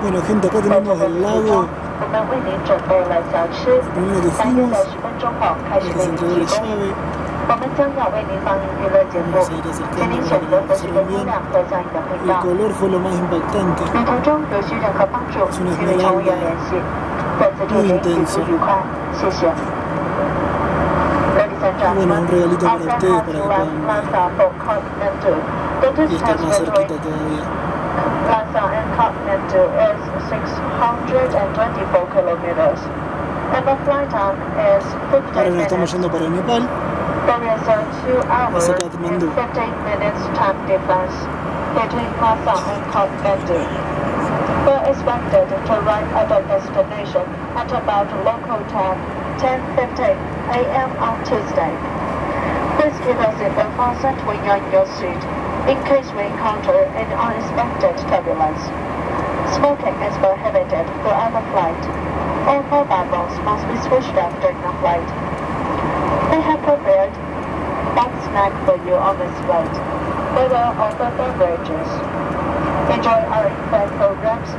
Bueno, gente, acá tenemos el lago. Primero que fuimos, ya que se entregó la llave. Vamos a ir acercando para que lo observen bien. El color fue lo más impactante. Es una esmeralda muy intenso. Bueno, un regalito para ustedes para que puedan ver y estar más cerquita todavía. Ahora nos estamos yendo para Nepal. Hacia Kathmandu. We're expected to arrive at our destination at about local time 10:15 a.m. on Tuesday. Please keep us informed when you're in your seat, in case we encounter any unexpected turbulence. Smoking is prohibited throughout the flight. All mobile phones must be switched off during the flight. We have prepared one snack for you on this flight. We will offer beverages. Enjoy our in-flight programs.